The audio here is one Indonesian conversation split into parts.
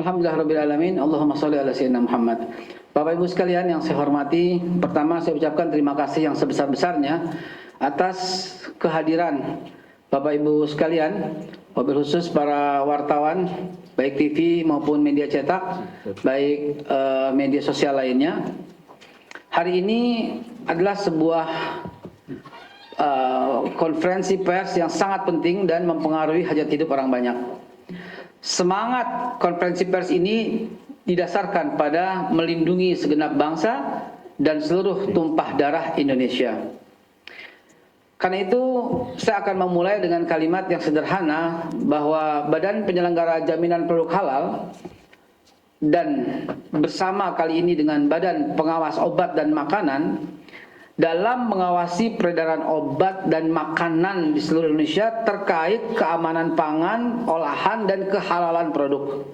Alhamdulillahirrabbilalamin. Allahumma sholli ala sayyidina Muhammad. Bapak Ibu sekalian yang saya hormati, pertama saya ucapkan terima kasih yang sebesar-besarnya atas kehadiran Bapak Ibu sekalian, wabil khusus para wartawan baik TV maupun media cetak, baik media sosial lainnya. Hari ini adalah sebuah konferensi pers yang sangat penting dan mempengaruhi hajat hidup orang banyak. Semangat konferensi pers ini didasarkan pada melindungi segenap bangsa dan seluruh tumpah darah Indonesia. Karena itu saya akan memulai dengan kalimat yang sederhana bahwa Badan Penyelenggara Jaminan Produk Halal dan bersama kali ini dengan Badan Pengawas Obat dan Makanan dalam mengawasi peredaran obat dan makanan di seluruh Indonesia terkait keamanan pangan, olahan, dan kehalalan produk.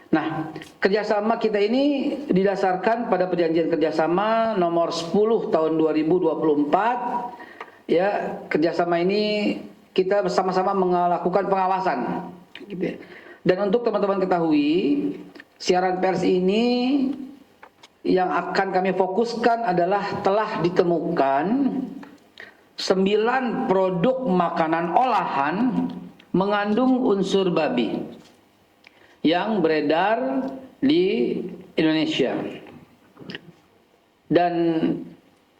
Nah, kerjasama kita ini didasarkan pada perjanjian kerjasama nomor 10 tahun 2024. Ya, kerjasama ini kita bersama-sama melakukan pengawasan. Dan untuk teman-teman ketahui, siaran pers ini yang akan kami fokuskan adalah telah ditemukan 9 produk makanan olahan mengandung unsur babi yang beredar di Indonesia. Dan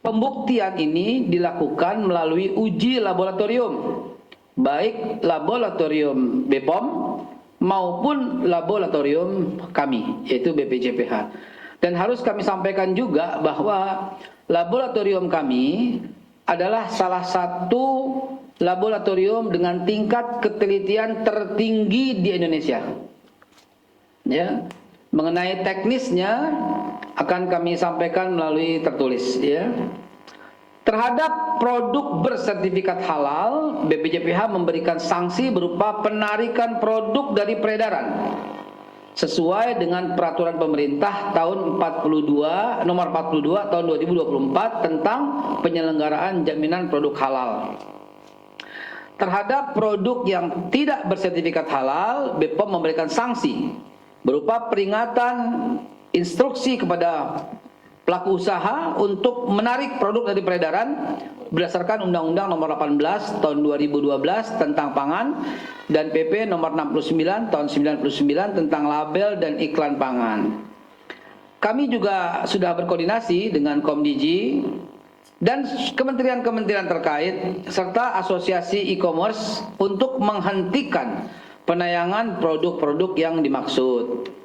pembuktian ini dilakukan melalui uji laboratorium, baik laboratorium BPOM maupun laboratorium kami, yaitu BPJPH. Dan harus kami sampaikan juga bahwa laboratorium kami adalah salah satu laboratorium dengan tingkat ketelitian tertinggi di Indonesia. Ya, mengenai teknisnya akan kami sampaikan melalui tertulis. Ya. Terhadap produk bersertifikat halal, BPJPH memberikan sanksi berupa penarikan produk dari peredaran sesuai dengan peraturan pemerintah tahun nomor 42 tahun 2024 tentang penyelenggaraan jaminan produk halal. Terhadap produk yang tidak bersertifikat halal, BPOM memberikan sanksi berupa peringatan instruksi kepada pelaku usaha untuk menarik produk dari peredaran berdasarkan Undang-Undang nomor 18 tahun 2012 tentang pangan dan PP nomor 69 tahun 99 tentang label dan iklan pangan. Kami juga sudah berkoordinasi dengan Komdiji dan kementerian-kementerian terkait serta asosiasi e-commerce untuk menghentikan penayangan produk-produk yang dimaksud.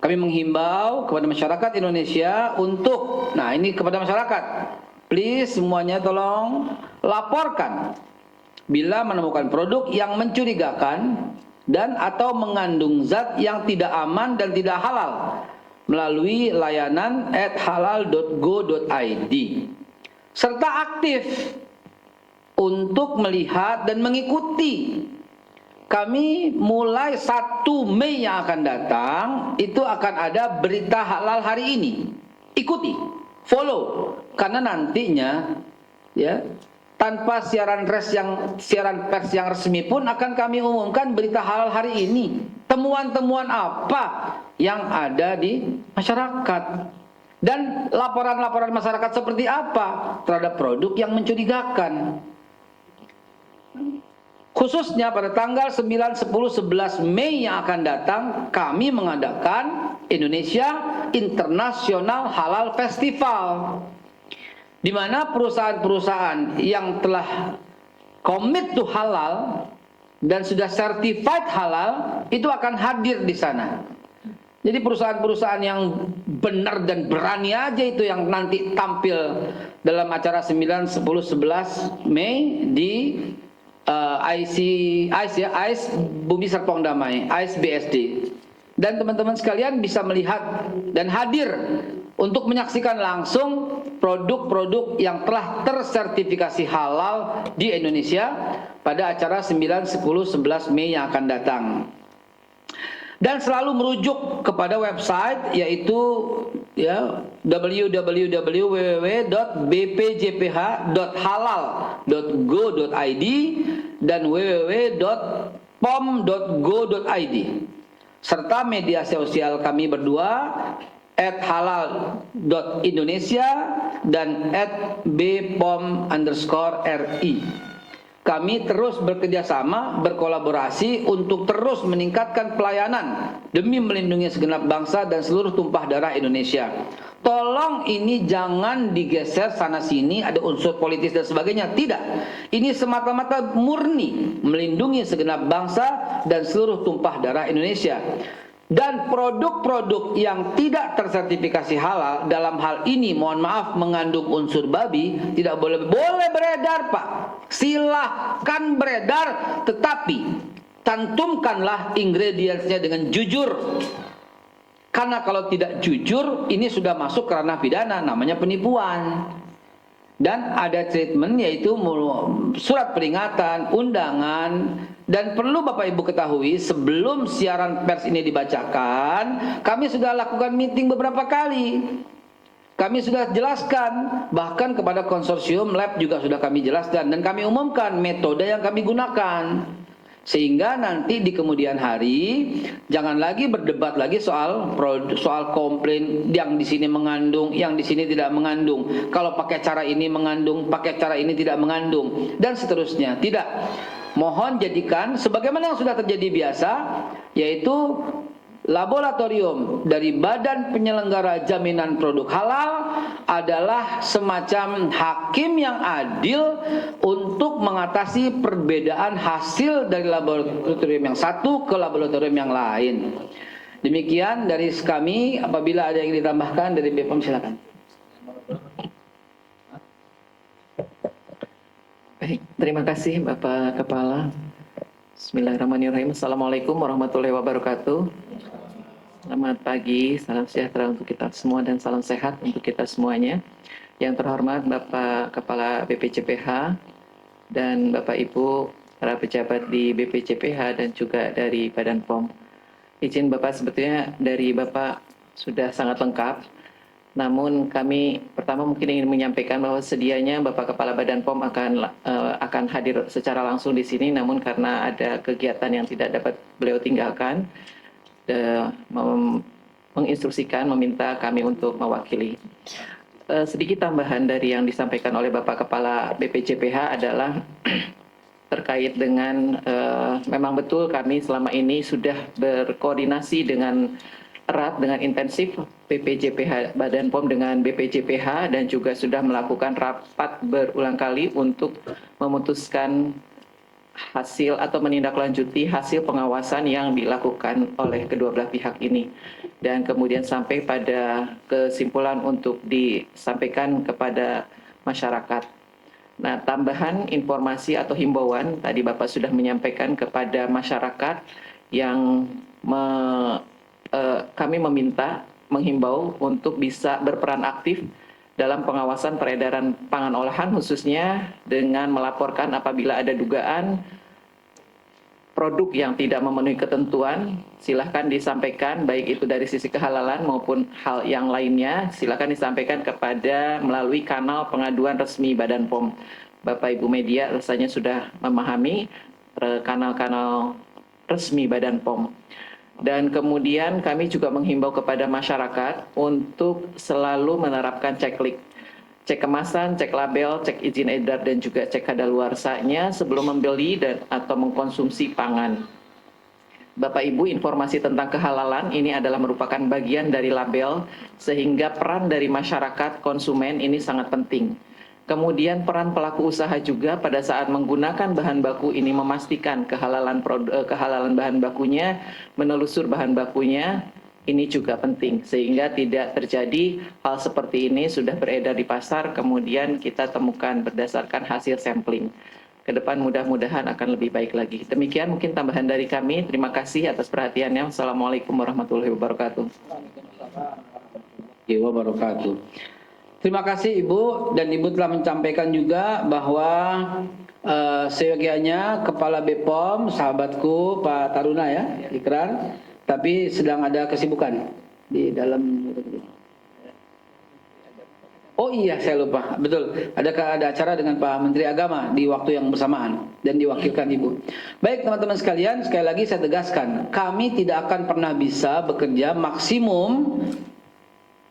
Kami menghimbau kepada masyarakat Indonesia untuk, nah ini kepada masyarakat, please semuanya tolong laporkan bila menemukan produk yang mencurigakan dan atau mengandung zat yang tidak aman dan tidak halal melalui layanan @halal.go.id serta aktif untuk melihat dan mengikuti. Kami mulai 1 Mei yang akan datang itu akan ada berita halal hari ini. Ikuti, follow, karena nantinya ya tanpa siaran pers yang resmi pun akan kami umumkan berita halal hari ini. Temuan-temuan apa yang ada di masyarakat dan laporan-laporan masyarakat seperti apa terhadap produk yang mencurigakan. Khususnya pada tanggal 9, 10, 11 Mei yang akan datang, kami mengadakan Indonesia International Halal Festival, di mana perusahaan-perusahaan yang telah commit to halal dan sudah certified halal itu akan hadir di sana. Jadi perusahaan-perusahaan yang benar dan berani aja itu yang nanti tampil dalam acara 9, 10, 11 Mei di ICE Bumi Serpong Damai, ICE BSD. Dan teman-teman sekalian bisa melihat dan hadir untuk menyaksikan langsung produk-produk yang telah tersertifikasi halal di Indonesia pada acara 9, 10, 11 Mei yang akan datang. Dan selalu merujuk kepada website yaitu ya www.bpjph.halal.go.id dan www.pom.go.id. serta media sosial kami berdua @halal.indonesia dan @bpom_ri. Kami terus bekerjasama, berkolaborasi untuk terus meningkatkan pelayanan demi melindungi segenap bangsa dan seluruh tumpah darah Indonesia. Tolong ini jangan digeser sana sini, ada unsur politis dan sebagainya. Tidak. Ini semata-mata murni melindungi segenap bangsa dan seluruh tumpah darah Indonesia. Dan produk-produk yang tidak tersertifikasi halal dalam hal ini, mohon maaf, mengandung unsur babi, tidak boleh beredar, Pak. Silahkan beredar, tetapi cantumkanlah ingredientsnya dengan jujur. Karena kalau tidak jujur, ini sudah masuk ke ranah pidana, namanya penipuan. Dan ada treatment, yaitu surat peringatan, undangan. Dan perlu Bapak Ibu ketahui, sebelum siaran pers ini dibacakan, kami sudah lakukan meeting beberapa kali. Kami sudah jelaskan, bahkan kepada konsorsium lab juga sudah kami jelaskan. Dan kami umumkan metode yang kami gunakan. Sehingga nanti di kemudian hari jangan lagi berdebat lagi soal komplain yang di sini mengandung, yang di sini tidak mengandung. Kalau pakai cara ini mengandung, pakai cara ini tidak mengandung, dan seterusnya. Tidak. Mohon jadikan sebagaimana yang sudah terjadi biasa, yaitu laboratorium dari Badan Penyelenggara Jaminan Produk Halal adalah semacam hakim yang adil untuk mengatasi perbedaan hasil dari laboratorium yang satu ke laboratorium yang lain. Demikian dari kami. Apabila ada yang ditambahkan dari BPOM, silakan. Baik, terima kasih Bapak Kepala. Bismillahirrahmanirrahim. Assalamualaikum warahmatullahi wabarakatuh. Selamat pagi, salam sejahtera untuk kita semua dan salam sehat untuk kita semuanya. Yang terhormat Bapak Kepala BPJPH dan Bapak Ibu para pejabat di BPJPH dan juga dari Badan POM. Izin Bapak, sebetulnya dari Bapak sudah sangat lengkap. Namun kami pertama mungkin ingin menyampaikan bahwa sedianya Bapak Kepala Badan POM akan hadir secara langsung di sini, namun karena ada kegiatan yang tidak dapat beliau tinggalkan, menginstruksikan, meminta kami untuk mewakili. Sedikit tambahan dari yang disampaikan oleh Bapak Kepala BPJPH adalah terkait dengan memang betul kami selama ini sudah berkoordinasi dengan erat, dengan intensif BPJPH Badan POM dengan BPJPH, dan juga sudah melakukan rapat berulang kali untuk memutuskan hasil atau menindaklanjuti hasil pengawasan yang dilakukan oleh kedua belah pihak ini, dan kemudian sampai pada kesimpulan untuk disampaikan kepada masyarakat. Nah, tambahan informasi atau himbauan tadi Bapak sudah menyampaikan kepada masyarakat yang kami menghimbau untuk bisa berperan aktif dalam pengawasan peredaran pangan olahan, khususnya dengan melaporkan apabila ada dugaan produk yang tidak memenuhi ketentuan. Silahkan disampaikan, baik itu dari sisi kehalalan maupun hal yang lainnya, silahkan disampaikan kepada melalui kanal pengaduan resmi Badan POM. Bapak Ibu media rasanya sudah memahami kanal-kanal resmi Badan POM. Dan kemudian kami juga menghimbau kepada masyarakat untuk selalu menerapkan cek kemasan, cek label, cek izin edar, dan juga cek kadaluarsanya sebelum membeli atau mengkonsumsi pangan. Bapak Ibu, informasi tentang kehalalan ini adalah merupakan bagian dari label, sehingga peran dari masyarakat konsumen ini sangat penting. Kemudian peran pelaku usaha juga pada saat menggunakan bahan baku ini memastikan kehalalan bahan bakunya, menelusur bahan bakunya, ini juga penting. Sehingga tidak terjadi hal seperti ini sudah beredar di pasar, kemudian kita temukan berdasarkan hasil sampling. Kedepan mudah-mudahan akan lebih baik lagi. Demikian mungkin tambahan dari kami. Terima kasih atas perhatiannya. Wassalamualaikum warahmatullahi wabarakatuh. Wabarakatuh. Terima kasih Ibu, dan Ibu telah menyampaikan juga bahwa seyogianya Kepala BPOM, sahabatku Pak Taruna ya, ikrar, tapi sedang ada kesibukan di dalam. Oh iya, saya lupa. Betul. Ada acara dengan Pak Menteri Agama di waktu yang bersamaan dan diwakilkan Ibu. Baik teman-teman sekalian, sekali lagi saya tegaskan, kami tidak akan pernah bisa bekerja maksimum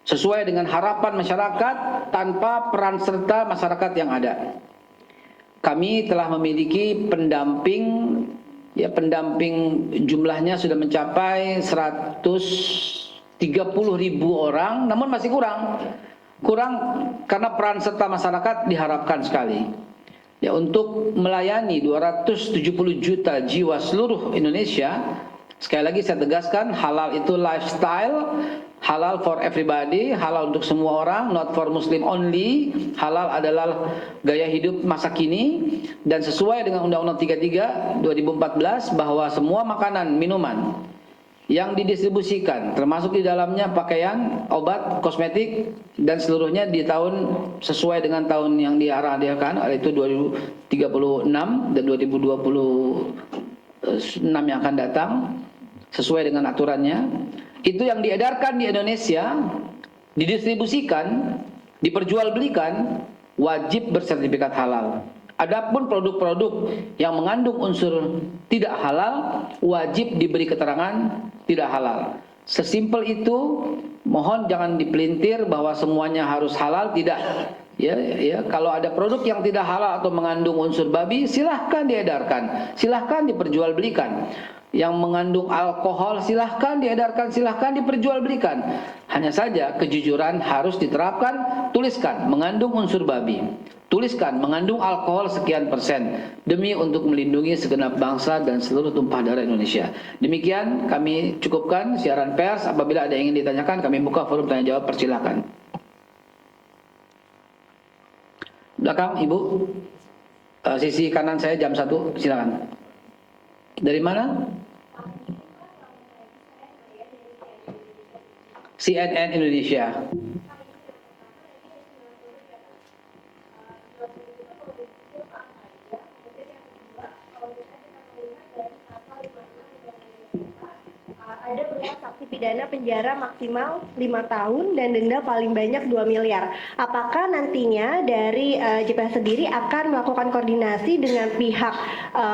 sesuai dengan harapan masyarakat tanpa peran serta masyarakat yang ada. Kami telah memiliki pendamping, jumlahnya sudah mencapai 130.000 orang, namun masih kurang karena peran serta masyarakat diharapkan sekali. Ya, untuk melayani 270 juta jiwa seluruh Indonesia, sekali lagi saya tegaskan, halal itu lifestyle, halal for everybody, halal untuk semua orang, not for Muslim only. Halal adalah gaya hidup masa kini dan sesuai dengan Undang-Undang 33 2014 bahwa semua makanan, minuman yang didistribusikan, termasuk di dalamnya pakaian, obat, kosmetik, dan seluruhnya di tahun sesuai dengan tahun yang diarahkan, yaitu 2036 dan 2026 yang akan datang, sesuai dengan aturannya. Itu yang diedarkan di Indonesia, didistribusikan, diperjualbelikan, wajib bersertifikat halal. Adapun produk-produk yang mengandung unsur tidak halal, wajib diberi keterangan tidak halal. Sesimpel itu, mohon jangan dipelintir bahwa semuanya harus halal, tidak. Ya, kalau ada produk yang tidak halal atau mengandung unsur babi, silahkan diedarkan, silahkan diperjualbelikan. Yang mengandung alkohol silahkan diedarkan, silahkan diperjualbelikan. Hanya saja kejujuran harus diterapkan. Tuliskan mengandung unsur babi, tuliskan mengandung alkohol sekian persen, demi untuk melindungi segenap bangsa dan seluruh tumpah darah Indonesia. Demikian kami cukupkan siaran pers. Apabila ada yang ingin ditanyakan, kami buka forum tanya jawab, persilakan. Belakang Ibu, sisi kanan saya jam 1, silakan. Dari mana? CNN Indonesia. Ada berupa sanksi pidana penjara maksimal 5 tahun dan denda paling banyak 2 miliar. Apakah nantinya dari JPH sendiri akan melakukan koordinasi dengan pihak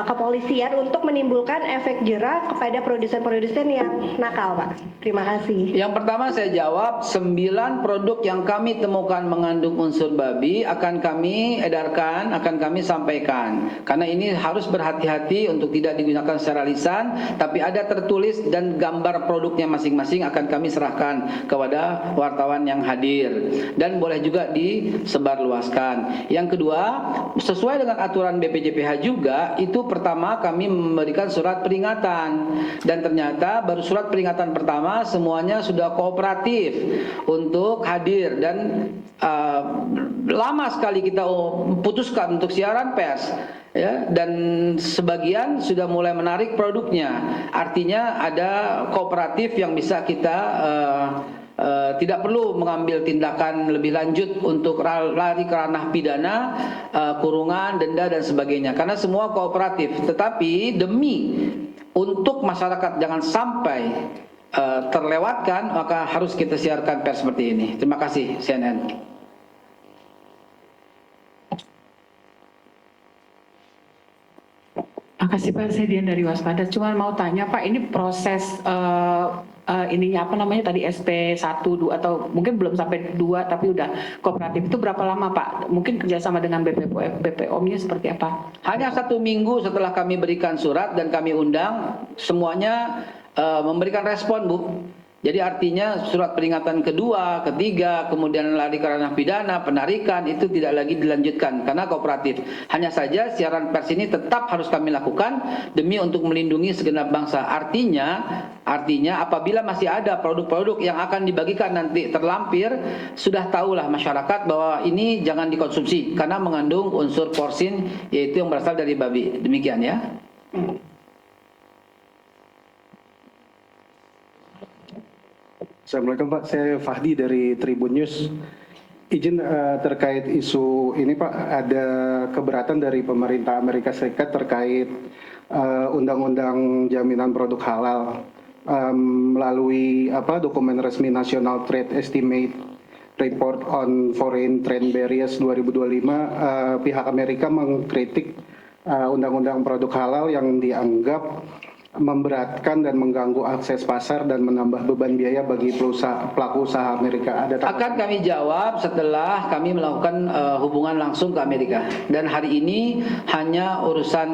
kepolisian untuk menimbulkan efek jera kepada produsen-produsen yang nakal, Pak? Terima kasih. Yang pertama saya jawab, 9 produk yang kami temukan mengandung unsur babi akan kami edarkan, akan kami sampaikan. Karena ini harus berhati-hati untuk tidak digunakan secara lisan, tapi ada tertulis dan gambar produknya masing-masing akan kami serahkan kepada wartawan yang hadir dan boleh juga disebarluaskan. Yang kedua, sesuai dengan aturan BPJPH juga, itu pertama kami memberikan surat peringatan dan ternyata baru surat peringatan pertama semuanya sudah kooperatif untuk hadir dan lama sekali kita putuskan untuk siaran pers. Ya, dan sebagian sudah mulai menarik produknya. Artinya ada kooperatif yang bisa kita tidak perlu mengambil tindakan lebih lanjut untuk lari ke ranah pidana, kurungan, denda dan sebagainya. Karena semua kooperatif. Tetapi demi untuk masyarakat jangan sampai terlewatkan, maka harus kita siarkan pers seperti ini. Terima kasih CNN. Makasih Pak, saya Dian dari Waspada. Cuma mau tanya Pak, ini proses ininya apa namanya tadi SP1, 2 atau mungkin belum sampai 2 tapi udah kooperatif, itu berapa lama Pak? Mungkin kerjasama dengan BPOM-nya seperti apa? Hanya 1 minggu setelah kami berikan surat dan kami undang, semuanya memberikan respon, Bu. Jadi artinya surat peringatan kedua, ketiga, kemudian lari ke ranah pidana, penarikan, itu tidak lagi dilanjutkan karena kooperatif. Hanya saja siaran pers ini tetap harus kami lakukan demi untuk melindungi segenap bangsa. Artinya apabila masih ada produk-produk yang akan dibagikan nanti terlampir, sudah tahulah masyarakat bahwa ini jangan dikonsumsi karena mengandung unsur porsin, yaitu yang berasal dari babi. Demikian ya. Assalamualaikum Pak, saya Fahdi dari Tribun News. Izin terkait isu ini Pak, ada keberatan dari pemerintah Amerika Serikat terkait undang-undang jaminan produk halal melalui dokumen resmi National Trade Estimate Report on Foreign Trade Barriers 2025, pihak Amerika mengkritik undang-undang produk halal yang dianggap memberatkan dan mengganggu akses pasar dan menambah beban biaya bagi pelaku usaha Amerika. Ada Akan kami jawab setelah kami melakukan hubungan langsung ke Amerika. Dan hari ini hanya urusan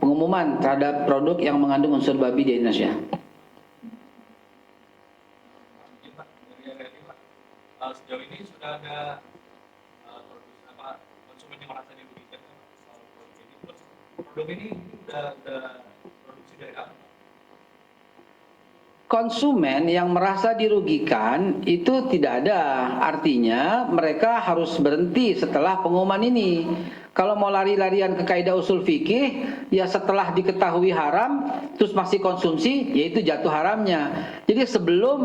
pengumuman terhadap produk yang mengandung unsur babi di Indonesia. Sejauh ini sudah ada konsumen yang merasa dirugikan soal produk ini. Terus produk ini udah produksi dari apa? Konsumen yang merasa dirugikan itu tidak ada, artinya mereka harus berhenti setelah pengumuman ini. Kalau mau lari-larian ke kaidah usul fikih, ya setelah diketahui haram terus masih konsumsi, yaitu jatuh haramnya. Jadi sebelum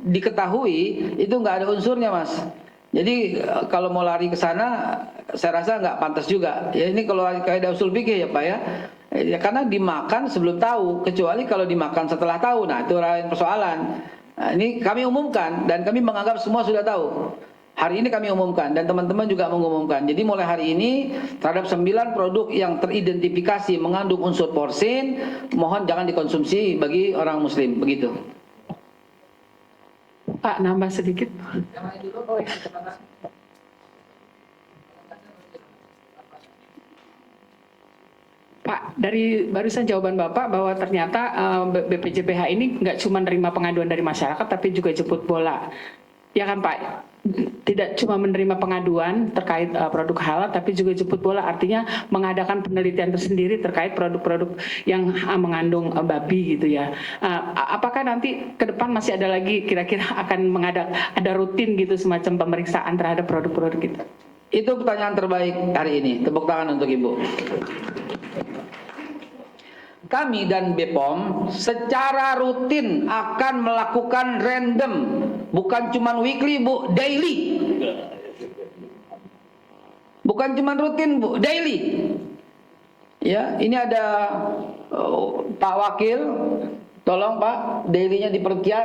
diketahui itu nggak ada unsurnya, Mas. Jadi kalau mau lari ke sana, saya rasa nggak pantas juga. Ya ini kalau kaidah usul fikih ya Pak ya. Ya karena dimakan sebelum tahu, kecuali kalau dimakan setelah tahu. Nah, itu lain persoalan. Nah, ini kami umumkan dan kami menganggap semua sudah tahu. Hari ini kami umumkan dan teman-teman juga mengumumkan. Jadi mulai hari ini terhadap 9 produk yang teridentifikasi mengandung unsur porsin, mohon jangan dikonsumsi bagi orang muslim, begitu. Pak, nambah sedikit. Pak, dari barusan jawaban Bapak bahwa ternyata BPJPH ini nggak cuma menerima pengaduan dari masyarakat, tapi juga jemput bola. Ya kan Pak? Tidak cuma menerima pengaduan terkait produk halal, tapi juga jemput bola. Artinya mengadakan penelitian tersendiri terkait produk-produk yang mengandung babi gitu ya. Apakah nanti ke depan masih ada lagi kira-kira akan ada rutin gitu semacam pemeriksaan terhadap produk-produk kita? Itu pertanyaan terbaik hari ini. Tepuk tangan untuk Ibu. Kami dan BPOM secara rutin akan melakukan random, bukan cuma weekly Bu, daily. Bukan cuma rutin Bu, daily. Ya, ini ada Pak Wakil, tolong Pak, daily-nya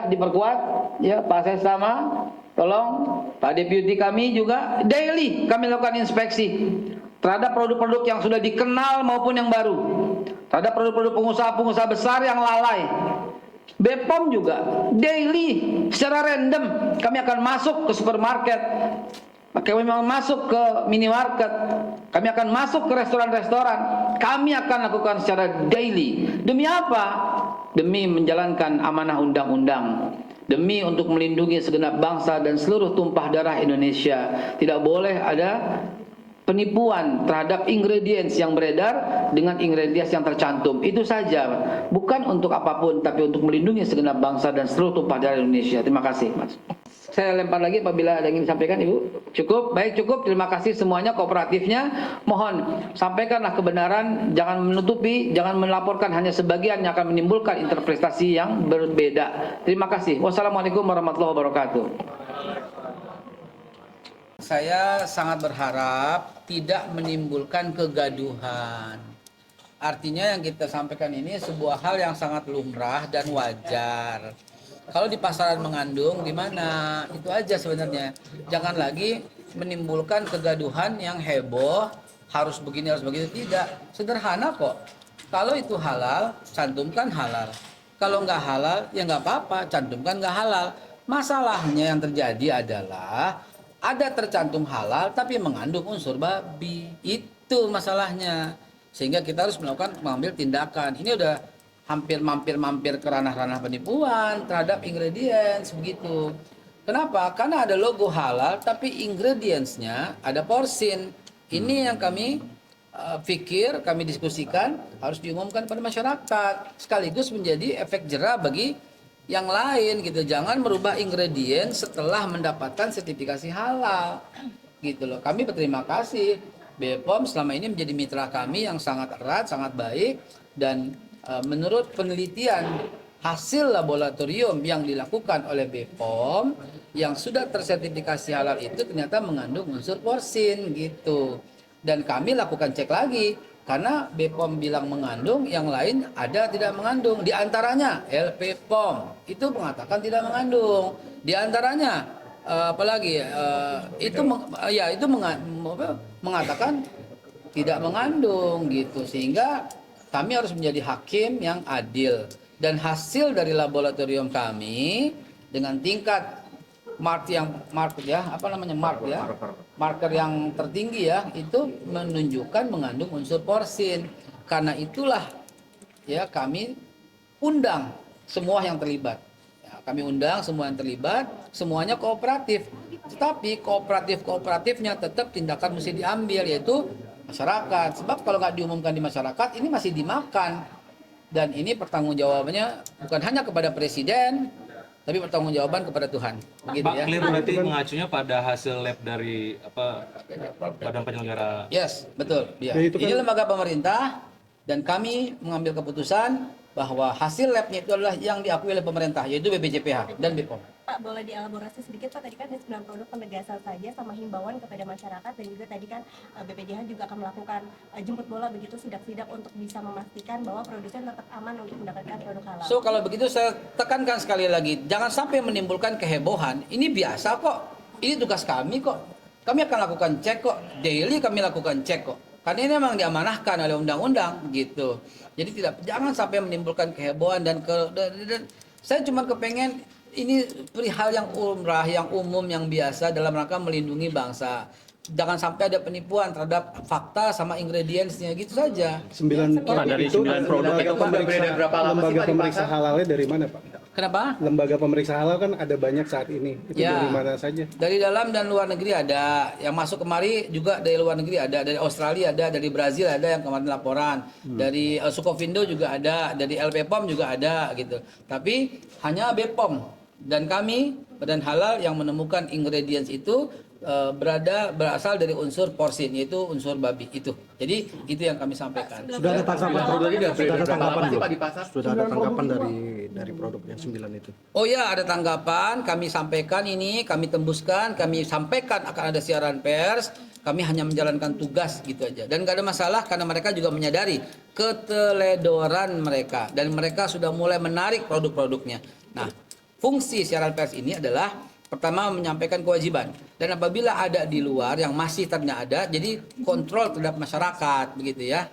diperkuat, ya Pak Sesama, tolong Pak Deputi kami juga daily kami lakukan inspeksi terhadap produk-produk yang sudah dikenal maupun yang baru, terhadap produk-produk pengusaha-pengusaha besar yang lalai. BPOM juga daily secara random kami akan masuk ke supermarket, kami akan masuk ke minimarket, kami akan masuk ke restoran-restoran, kami akan lakukan secara daily. Demi apa? Demi menjalankan amanah undang-undang, demi untuk melindungi segenap bangsa dan seluruh tumpah darah Indonesia. Tidak boleh ada penipuan terhadap ingredients yang beredar dengan ingredients yang tercantum. Itu saja, bukan untuk apapun, tapi untuk melindungi segenap bangsa dan seluruh tumpah darah Indonesia. Terima kasih, Mas. Saya lempar lagi apabila ada yang ingin disampaikan, Ibu. Cukup, baik cukup. Terima kasih semuanya kooperatifnya. Mohon sampaikanlah kebenaran, jangan menutupi, jangan melaporkan hanya sebagian yang akan menimbulkan interpretasi yang berbeda. Terima kasih. Wassalamualaikum warahmatullahi wabarakatuh. Saya sangat berharap tidak menimbulkan kegaduhan. Artinya yang kita sampaikan ini sebuah hal yang sangat lumrah dan wajar. Kalau di pasaran mengandung gimana? Itu aja sebenarnya. Jangan lagi menimbulkan kegaduhan yang heboh, harus begini harus begitu, tidak. Sederhana kok. Kalau itu halal, cantumkan halal. Kalau nggak halal, ya nggak apa-apa, cantumkan nggak halal. Masalahnya yang terjadi adalah ada tercantum halal tapi mengandung unsur babi. Itu masalahnya. Sehingga kita harus mengambil tindakan. Ini udah hampir mampir ke ranah-ranah penipuan terhadap ingredients begitu. Kenapa? Karena ada logo halal tapi ingredientsnya ada porsin. Ini yang kami pikir, kami diskusikan harus diumumkan pada masyarakat. Sekaligus menjadi efek jera bagi yang lain gitu. Jangan merubah ingredient setelah mendapatkan sertifikasi halal gitu loh. Kami berterima kasih BPOM selama ini menjadi mitra kami yang sangat erat, sangat baik, dan menurut penelitian hasil laboratorium yang dilakukan oleh BPOM yang sudah tersertifikasi halal itu ternyata mengandung unsur porsin gitu. Dan kami lakukan cek lagi. Karena BPOM bilang mengandung, yang lain ada tidak mengandung. Di antaranya LP POM itu mengatakan tidak mengandung. Di antaranya apalagi ya, itu mengatakan tidak mengandung gitu, sehingga kami harus menjadi hakim yang adil, dan hasil dari laboratorium kami dengan tingkat marker yang tertinggi ya, itu menunjukkan mengandung unsur porsin. Karena itulah ya kami undang semua yang terlibat. Ya, kami undang semua yang terlibat, semuanya kooperatif. Tetapi kooperatifnya tetap tindakan mesti diambil, yaitu masyarakat. Sebab kalau nggak diumumkan di masyarakat, ini masih dimakan. Dan ini pertanggungjawabannya bukan hanya kepada presiden, tapi pertanggungjawaban kepada Tuhan. Begitu Pak, ya. clear berarti mengacunya pada hasil lab dari badan penyelenggara. Yes, betul. Ya. Ya, itu kan- Ini lembaga pemerintah dan kami mengambil keputusan bahwa hasil labnya itu adalah yang diakui oleh pemerintah, yaitu BPJPH dan BPOM. Pak, boleh dielaborasi sedikit Pak, tadi kan ada 9 produk penegasan saja sama himbauan kepada masyarakat, dan juga tadi kan BPJH juga akan melakukan jemput bola begitu, sidak-sidak untuk bisa memastikan bahwa produsen tetap aman untuk mendapatkan produk halal. So kalau begitu saya tekankan sekali lagi, jangan sampai menimbulkan kehebohan. Ini biasa kok, ini tugas kami kok. Kami akan lakukan cek kok, daily kami lakukan cek kok. Karena ini memang diamanahkan oleh undang-undang gitu. Jadi jangan sampai menimbulkan kehebohan dan saya cuma kepengen ini perihal yang umrah, yang umum, yang biasa dalam rangka melindungi bangsa. Jangan sampai ada penipuan terhadap fakta sama ingredientsnya, gitu saja. 9 dari 9 produk itu, Pak, beredar berapa lama sih, lembaga Pak, di pemeriksa pasar? halalnya dari mana, Pak? Kenapa? Lembaga pemeriksa halal kan ada banyak saat ini. Itu Ya. dari mana saja? Dari dalam dan luar negeri ada. Yang masuk kemari juga dari luar negeri ada. Dari Australia ada, dari Brazil ada yang kemarin laporan. Dari Sukovindo juga ada, dari LPPOM juga ada gitu. Tapi hanya BPOM dan kami Badan Halal yang menemukan ingredients itu berasal dari unsur porsin, yaitu unsur babi itu. Jadi itu yang kami sampaikan. Sudah ada tanggapan produk ini, sudah ada tanggapan belum? Pak, di pasar? Sudah ada tanggapan dari produk yang 9 itu. Oh ya, ada tanggapan, kami sampaikan ini, kami tembuskan, kami sampaikan akan ada siaran pers, kami hanya menjalankan tugas gitu aja. Dan gak ada masalah karena mereka juga menyadari keteledoran mereka, dan mereka sudah mulai menarik produk-produknya. Nah, fungsi siaran pers ini adalah pertama menyampaikan kewajiban, dan apabila ada di luar yang masih ternyata ada, jadi kontrol terhadap masyarakat begitu ya.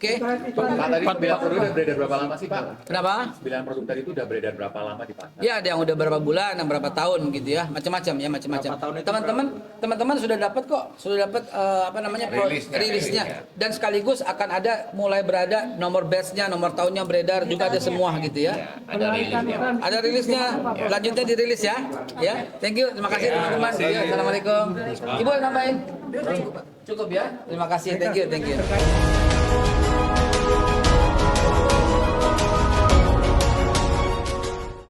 Oke. Pak, tadi 9 produk udah beredar berapa lama sih, Pak? Kenapa? 9 produk tadi itu udah beredar berapa lama di pasar? Ya, ada yang udah berapa bulan, yang berapa tahun gitu ya, macam-macam ya, macam-macam. Teman-teman sudah dapat kok, sudah dapat rilisnya, dan sekaligus akan ada mulai berada nomor batch-nya, nomor tahunnya beredar juga ada semua gitu ya. Ada rilisnya, lanjutnya dirilis ya. Ya, thank you, terima kasih teman-teman. Ya, assalamualaikum. Ibu nambahin. Cukup ya, terima kasih, thank you.